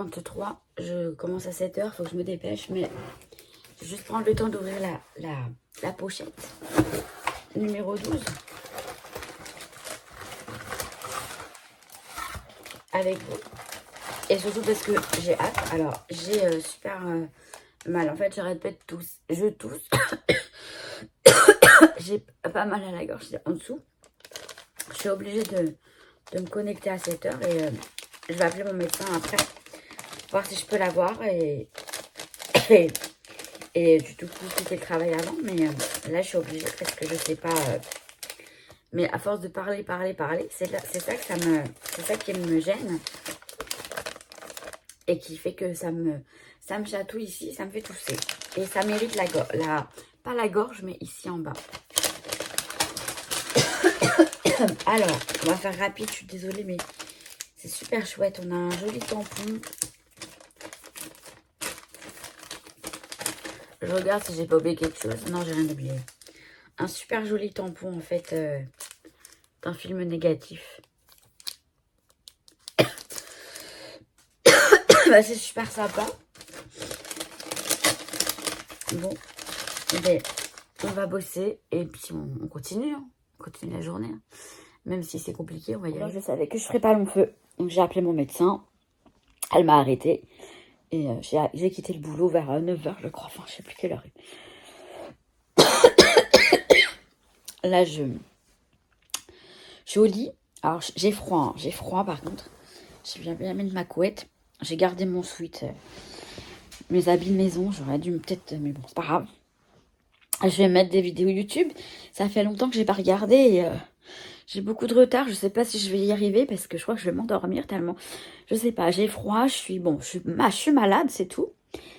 7h53. Je commence à 7h, faut que je me dépêche. Mais je vais juste prendre le temps d'ouvrir la pochette. Numéro 12. Avec vous. Et surtout parce que j'ai hâte. Alors, j'ai super mal. En fait, j'arrête pas de tousser. Je tousse. J'ai pas mal à la gorge en dessous. Je suis obligée de me connecter à 7h et je vais appeler mon médecin après. Voir si je peux l'avoir et du tout quitter le travail avant. Mais là, je suis obligée parce que je sais pas. Mais à force de parler, c'est ça qui me gêne. Et qui fait que ça me chatouille ici, ça me fait tousser. Et ça mérite pas la gorge, mais ici en bas. Alors, on va faire rapide, je suis désolée, mais c'est super chouette. On a un joli tampon. Je regarde si j'ai pas oublié quelque chose. Non, j'ai rien oublié. Un super joli tampon, en fait, d'un film négatif. Bah, c'est super sympa. Bon, ben, on va bosser et puis on continue. Hein. On continue la journée. Hein. Même si c'est compliqué, on va y aller. Alors, je savais que je ferais pas long feu. Donc j'ai appelé mon médecin. Elle m'a arrêtée. Et j'ai quitté le boulot vers 9h, je crois. Enfin, je sais plus quelle heure. Là, je suis au lit. Alors, j'ai froid. Hein. J'ai froid, par contre. Je viens bien mettre ma couette. J'ai gardé mon sweat. Mes habits de maison. J'aurais dû peut-être... Mais bon, c'est pas grave. Je vais mettre des vidéos YouTube. Ça fait longtemps que j'ai pas regardé. Et, j'ai beaucoup de retard. Je sais pas si je vais y arriver parce que je crois que je vais m'endormir tellement. Je sais pas. J'ai froid. Je suis malade, c'est tout.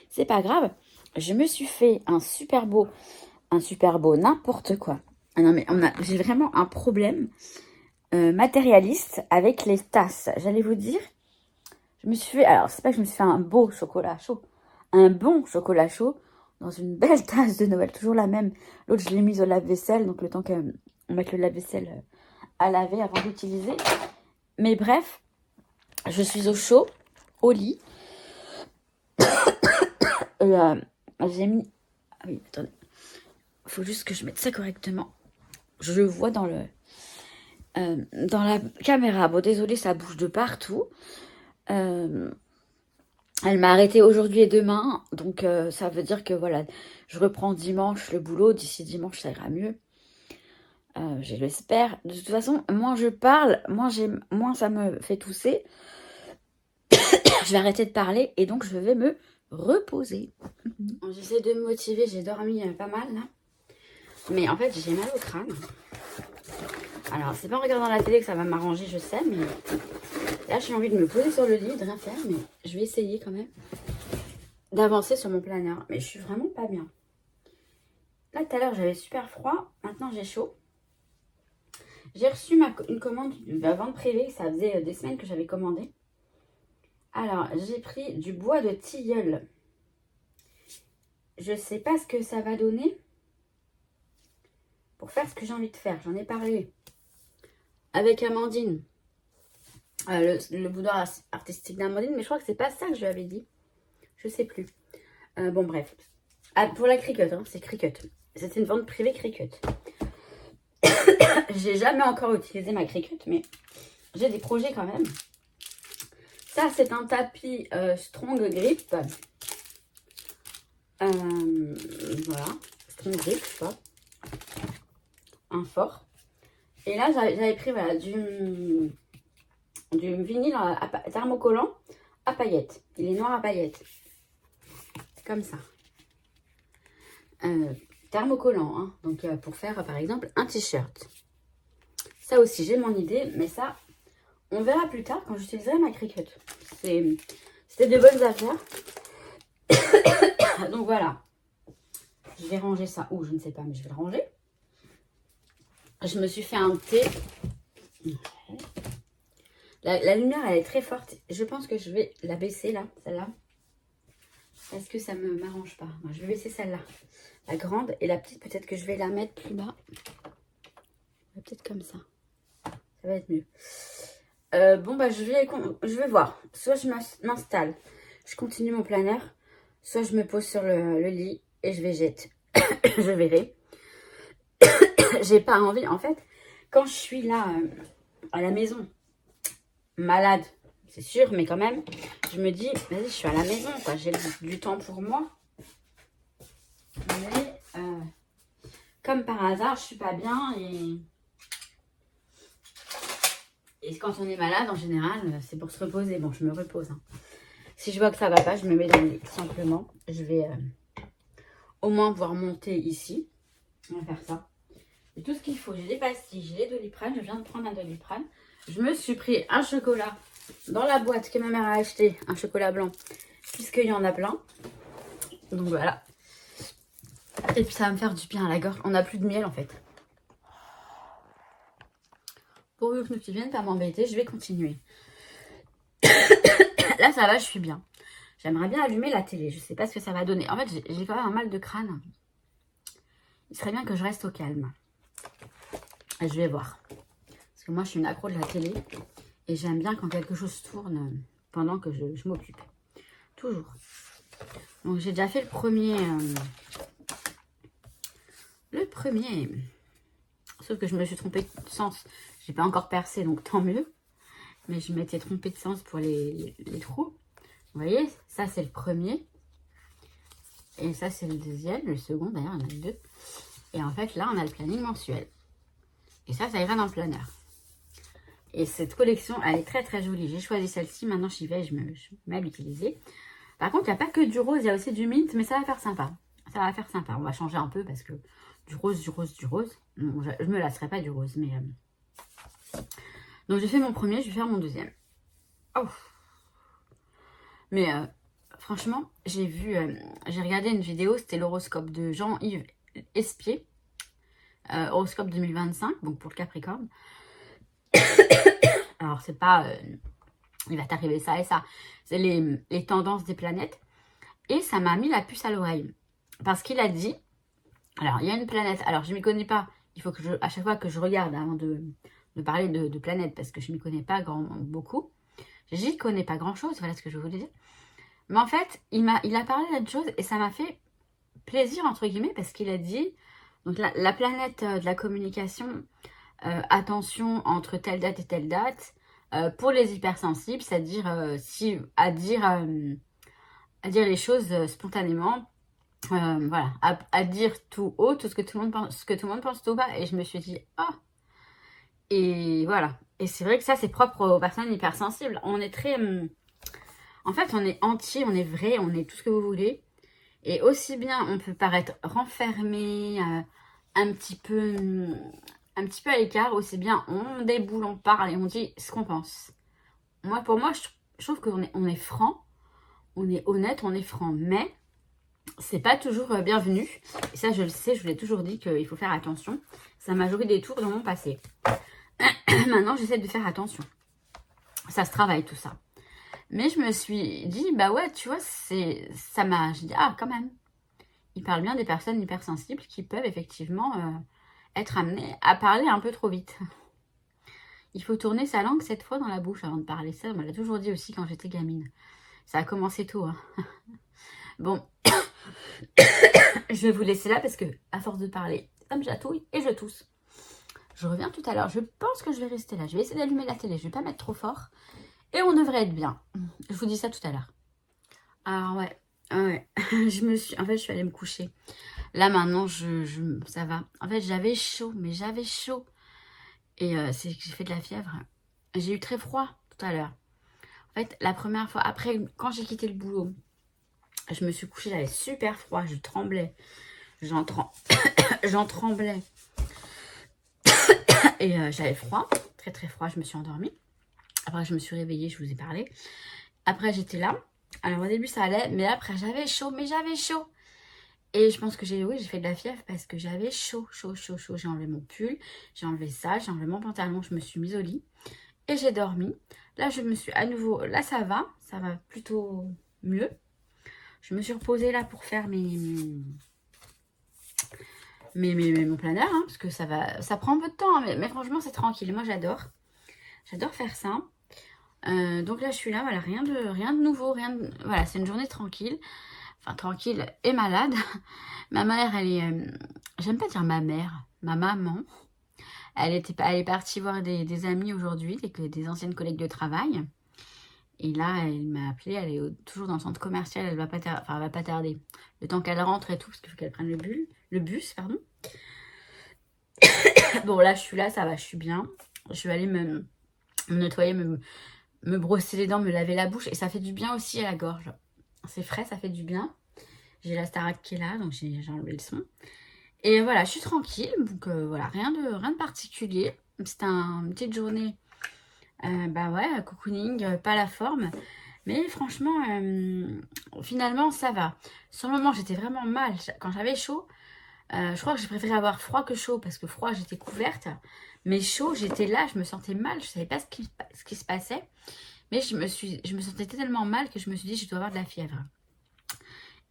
C'est pas grave. Je me suis fait un super beau n'importe quoi. Ah non mais j'ai vraiment un problème matérialiste avec les tasses. J'allais vous dire, je me suis fait, alors c'est pas que je me suis fait un beau chocolat chaud, un bon chocolat chaud dans une belle tasse de Noël, toujours la même. L'autre je l'ai mise au lave-vaisselle, donc le temps qu'on mette le lave-vaisselle à laver avant d'utiliser. Mais bref, je suis au chaud, au lit. J'ai mis, ah oui attendez, faut juste que je mette ça correctement. Je le vois dans la caméra. Bon, désolé, ça bouge de partout. Elle m'a arrêtée aujourd'hui et demain. Donc, ça veut dire que, voilà, je reprends dimanche le boulot. D'ici dimanche, ça ira mieux. Je l'espère. De toute façon, moins je parle, moins ça me fait tousser. Je vais arrêter de parler et donc, je vais me reposer. J'essaie de me motiver. J'ai dormi pas mal, là. Mais en fait, j'ai mal au crâne. Alors, c'est pas en regardant la télé que ça va m'arranger, je sais, mais là, j'ai envie de me poser sur le lit, de rien faire, mais je vais essayer quand même d'avancer sur mon planeur. Mais je suis vraiment pas bien. Là, tout à l'heure, j'avais super froid. Maintenant, j'ai chaud. J'ai reçu une commande de vente privée. Ça faisait des semaines que j'avais commandé. Alors, j'ai pris du bois de tilleul. Je sais pas ce que ça va donner pour faire ce que j'ai envie de faire. J'en ai parlé avec Amandine. Le boudoir artistique d'Amandine, mais je crois que c'est pas ça que je lui avais dit. Je sais plus. Bon, bref. Ah, pour la Cricut, hein, c'est Cricut. C'était une vente privée Cricut. J'ai jamais encore utilisé ma Cricut, mais j'ai des projets quand même. Ça, c'est un tapis Strong Grip. Voilà. Strong Grip, je sais pas. Un fort. Et là, j'avais pris voilà, du vinyle thermocollant à paillettes. Il est noir à paillettes. C'est comme ça. Thermocollant, hein. Donc pour faire par exemple un t-shirt. Ça aussi, j'ai mon idée, mais ça, on verra plus tard quand j'utiliserai ma Cricut. C'était de bonnes affaires. Donc voilà. Je vais ranger ça où, je ne sais pas, mais je vais le ranger. Je me suis fait un thé. La lumière, elle est très forte. Je pense que je vais la baisser, là, celle-là. Parce que ça ne m'arrange pas. Moi, je vais baisser celle-là. La grande et la petite, peut-être que je vais la mettre plus bas. Peut-être comme ça. Ça va être mieux. Bon, bah, je vais voir. Soit je m'installe, je continue mon planeur, soit je me pose sur le lit et je végète. Je verrai. J'ai pas envie. En fait, quand je suis là, à la maison, malade, c'est sûr, mais quand même, je me dis, vas-y, je suis à la maison, quoi. J'ai du temps pour moi. Mais, comme par hasard, je suis pas bien et quand on est malade, en général, c'est pour se reposer. Bon, je me repose. Hein. Si je vois que ça va pas, je me mets dans le lit, tout simplement. Je vais au moins pouvoir monter ici. On va faire ça. J'ai tout ce qu'il faut. J'ai des pastilles, j'ai les Doliprane. Je viens de prendre un Doliprane. Je me suis pris un chocolat dans la boîte que ma mère a acheté, un chocolat blanc, puisqu'il y en a plein. Donc voilà. Et puis ça va me faire du bien à la gorge. On n'a plus de miel en fait. Pourvu que ne vienne pas m'embêter, je vais continuer. Là ça va, je suis bien. J'aimerais bien allumer la télé. Je sais pas ce que ça va donner. En fait, j'ai quand même un mal de crâne. Il serait bien que je reste au calme. Et je vais voir. Parce que moi, je suis une accro de la télé. Et j'aime bien quand quelque chose tourne pendant que je m'occupe. Toujours. Donc, j'ai déjà fait le premier. Sauf que je me suis trompée de sens. J'ai pas encore percé, donc tant mieux. Mais je m'étais trompée de sens pour les trous. Vous voyez, ça, c'est le premier. Et ça, c'est le deuxième. Le second, d'ailleurs, il y en a deux. Et en fait, là, on a le planning mensuel. Et ça ira dans le planeur. Et cette collection, elle est très très jolie. J'ai choisi celle-ci. Maintenant, j'y vais. Je me mets à l'utiliser. Par contre, il n'y a pas que du rose. Il y a aussi du mint. Mais ça va faire sympa. Ça va faire sympa. On va changer un peu parce que du rose, du rose, du rose. Bon, je me lasserai pas du rose. Mais donc, j'ai fait mon premier. Je vais faire mon deuxième. Oh. Mais franchement, j'ai regardé une vidéo. C'était l'horoscope de Jean-Yves Espier. Horoscope 2025. Donc, pour le Capricorne. Alors, c'est pas... il va t'arriver ça et ça. C'est les tendances des planètes. Et ça m'a mis la puce à l'oreille. Parce qu'il a dit... Alors, il y a une planète. Alors, je ne m'y connais pas. Il faut que à chaque fois que je regarde avant de parler de planètes, parce que je ne m'y connais pas beaucoup. J'y connais pas grand-chose. Voilà ce que je voulais dire. Mais en fait, il a parlé d'autre chose et ça m'a fait plaisir, entre guillemets, parce qu'il a dit... Donc, la planète de la communication... attention entre telle date et telle date pour les hypersensibles, c'est-à-dire à dire les choses spontanément, voilà, à dire tout haut tout ce que tout le monde pense tout bas. Et je me suis dit et voilà. Et c'est vrai que ça c'est propre aux personnes hypersensibles. On est très en fait on est entier, on est vrai, on est tout ce que vous voulez. Et aussi bien on peut paraître renfermé, un petit peu à l'écart, aussi bien on déboule, on parle et on dit ce qu'on pense. Pour moi, je trouve qu'on est franc, on est honnête, on est franc, mais c'est pas toujours bienvenu. Et ça, je le sais, je vous l'ai toujours dit qu'il faut faire attention. Ça m'a joué des tours dans mon passé. Maintenant, j'essaie de faire attention. Ça se travaille tout ça. Mais je me suis dit, bah ouais, tu vois, j'ai dit, quand même. Il parle bien des personnes hypersensibles qui peuvent effectivement être amenées à parler un peu trop vite. Il faut tourner sa langue 7 fois dans la bouche avant de parler. Ça, on me l'a toujours dit aussi quand j'étais gamine. Ça a commencé tôt. Hein. Bon, je vais vous laisser là parce que, à force de parler, ça me chatouille et je tousse. Je reviens tout à l'heure. Je pense que je vais rester là. Je vais essayer d'allumer la télé. Je vais pas mettre trop fort. Et on devrait être bien. Je vous dis ça tout à l'heure. Alors ouais. En fait, je suis allée me coucher. Là, maintenant, ça va. En fait, j'avais chaud. Mais j'avais chaud. Et c'est que j'ai fait de la fièvre. J'ai eu très froid tout à l'heure. En fait, la première fois, après, quand j'ai quitté le boulot, je me suis couchée, j'avais super froid, je tremblais. J'en tremblais. Et j'avais froid, très très froid, je me suis endormie. Après, je me suis réveillée, je vous ai parlé. Après, j'étais là. Alors, au début, ça allait, mais après, j'avais chaud, Et je pense que j'ai fait de la fièvre parce que j'avais chaud. J'ai enlevé mon pull, j'ai enlevé ça, j'ai enlevé mon pantalon, je me suis mise au lit. Et j'ai dormi. Là, je me suis à nouveau... Là, ça va plutôt mieux. Je me suis reposée là pour faire mon planeur. Hein, parce que ça prend un peu de temps. Hein, mais franchement, c'est tranquille. Moi, j'adore. J'adore faire ça. Donc là, je suis là, voilà, rien de nouveau, voilà, c'est une journée tranquille. Enfin, tranquille et malade. Ma mère, elle est... j'aime pas dire ma mère, ma maman. Elle est partie voir des amis aujourd'hui, des anciennes collègues de travail. Et là, elle m'a appelée, elle est toujours dans le centre commercial, elle va pas tarder. Le temps qu'elle rentre et tout, parce qu'il faut qu'elle prenne le bus, pardon. Bon, là, je suis là, ça va, je suis bien. Je vais aller me nettoyer, me brosser les dents, me laver la bouche. Et ça fait du bien aussi à la gorge. C'est frais, ça fait du bien. J'ai la Starac qui est là, donc j'ai enlevé le son. Et voilà, je suis tranquille. Donc voilà, rien de particulier. C'était une petite journée. Bah ouais, cocooning, pas la forme. Mais franchement, finalement, ça va. Sur le moment, j'étais vraiment mal. Quand j'avais chaud, je crois que j'ai préféré avoir froid que chaud. Parce que froid, j'étais couverte. Mais chaud, j'étais là, je me sentais mal. Je savais pas ce qui se passait. Mais je me sentais tellement mal que je me suis dit, je dois avoir de la fièvre.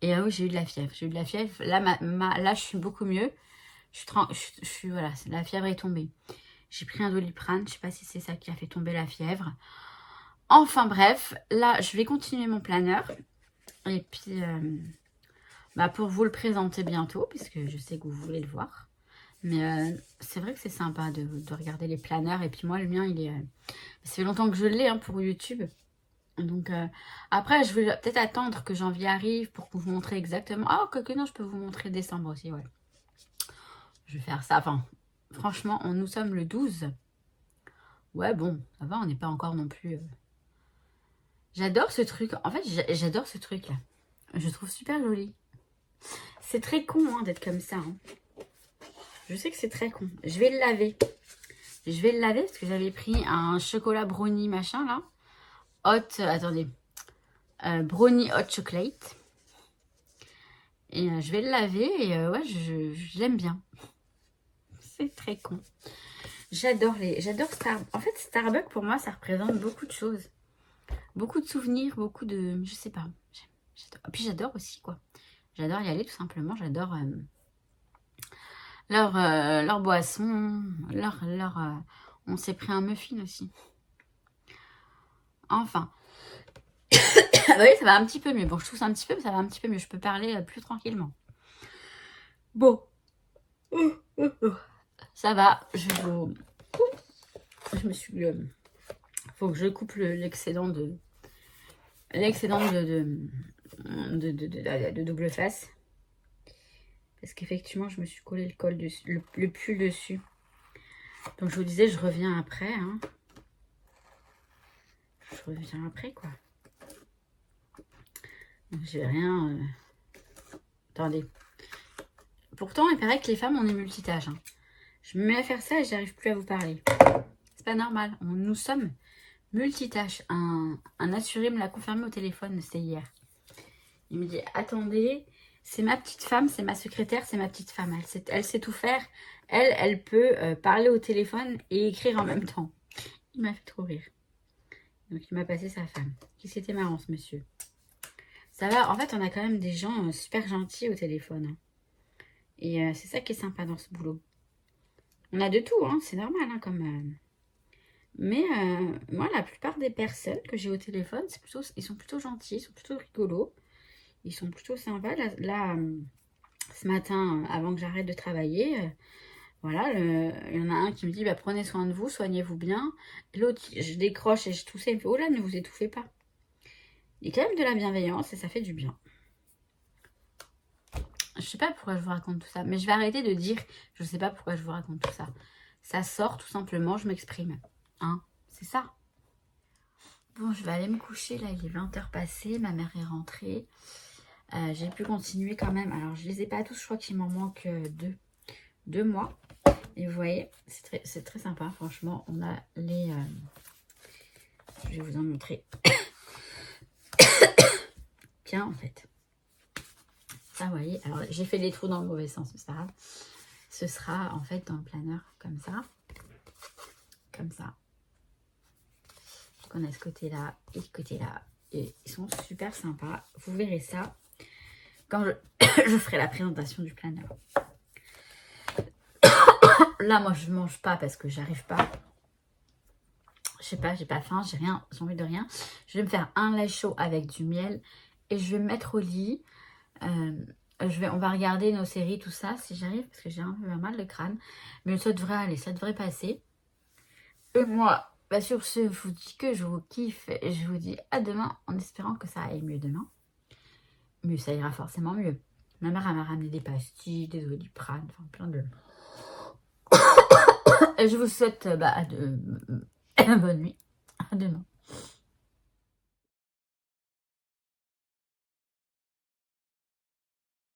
Et oui, j'ai eu de la fièvre. J'ai eu de la fièvre. Là, là je suis beaucoup mieux. Voilà, la fièvre est tombée. J'ai pris un Doliprane. Je sais pas si c'est ça qui a fait tomber la fièvre. Enfin bref, là, je vais continuer mon planeur. Et puis, pour vous le présenter bientôt, puisque je sais que vous voulez le voir. Mais c'est vrai que c'est sympa de regarder les planeurs. Et puis moi, le mien, il est... ça fait longtemps que je l'ai pour YouTube. Donc, après, je vais peut-être attendre que janvier arrive pour vous montrer exactement... Ah, que non, je peux vous montrer décembre aussi, ouais. Je vais faire ça. Enfin, franchement, nous sommes le 12. Ouais, bon, ça va, on n'est pas encore non plus... J'adore ce truc. En fait, j'adore ce truc-là. Je le trouve super joli. C'est très con hein, d'être comme ça. Hein. Je sais que c'est très con. Je vais le laver. Je vais le laver parce que j'avais pris un chocolat brownie machin là. Hot, attendez. Brownie hot chocolate. Et je vais le laver et ouais, je l'aime bien. C'est très con. J'adore Starbucks. En fait, Starbucks pour moi, ça représente beaucoup de choses. Beaucoup de souvenirs, beaucoup de... Je sais pas. Et puis j'adore aussi quoi. J'adore y aller tout simplement. J'adore leur boisson. On s'est pris un muffin aussi. Enfin. Oui, ça va un petit peu mieux. Bon, je tousse un petit peu, mais ça va un petit peu mieux. Je peux parler plus tranquillement. Bon. Ça va. Je me suis... faut que je coupe l'excédent de double face. Parce qu'effectivement, je me suis collé le col dessus, le pull dessus. Donc, je vous disais, je reviens après. Hein. Je reviens après, quoi. J'ai rien... Attendez. Pourtant, il paraît que les femmes, on est multitâches. Hein. Je me mets à faire ça et j'arrive plus à vous parler. C'est pas normal. Nous sommes multitâches. Un assuré me l'a confirmé au téléphone, c'était hier. Il me dit, attendez, c'est ma petite femme, c'est ma secrétaire, c'est ma petite femme. Elle sait tout faire. Elle peut parler au téléphone et écrire en même temps. Il m'a fait trop rire. Donc, il m'a passé sa femme. Qui c'était marrant, ce monsieur. Ça va, en fait, on a quand même des gens super gentils au téléphone. Hein. Et c'est ça qui est sympa dans ce boulot. On a de tout, hein, c'est normal. Hein, Mais moi, la plupart des personnes que j'ai au téléphone, ils sont plutôt gentils, ils sont plutôt rigolos. Ils sont plutôt sympas. Là ce matin, avant que j'arrête de travailler, voilà, il y en a un qui me dit, prenez soin de vous, soignez-vous bien. L'autre, je décroche et je toussais, il me fait, oh là, ne vous étouffez pas. Il y a quand même de la bienveillance et ça fait du bien. Je sais pas pourquoi je vous raconte tout ça, mais je vais arrêter de dire je sais pas pourquoi je vous raconte tout ça. Ça sort tout simplement, je m'exprime. Hein, c'est ça. Bon, je vais aller me coucher, là il est 20h passées, ma mère est rentrée. J'ai pu continuer quand même. Alors je les ai pas tous, je crois qu'il m'en manque deux mois. Et vous voyez, c'est très sympa, franchement. On a les... je vais vous en montrer. Bien en fait. Ça, vous voyez, alors j'ai fait des trous dans le mauvais sens, mais c'est pas grave. Ce sera en fait dans le planeur comme ça. Comme ça. Donc on a ce côté-là et ce côté-là. Et ils sont super sympas. Vous verrez ça quand je ferai la présentation du planeur. Là, moi, je mange pas parce que j'arrive pas. sais pas, j'ai pas faim, j'ai rien, j'ai envie de rien. Je vais me faire un lait chaud avec du miel et je vais me mettre au lit. On va regarder nos séries, tout ça, si j'arrive, parce que j'ai un peu mal le crâne. Mais ça devrait aller, ça devrait passer. Et moi, bah sur ce, je vous dis que je vous kiffe et je vous dis à demain en espérant que ça aille mieux demain. Mais ça ira forcément mieux. Ma mère, elle m'a ramené des pastilles, des Doliprane, enfin plein de... Et je vous souhaite bonne nuit. À demain.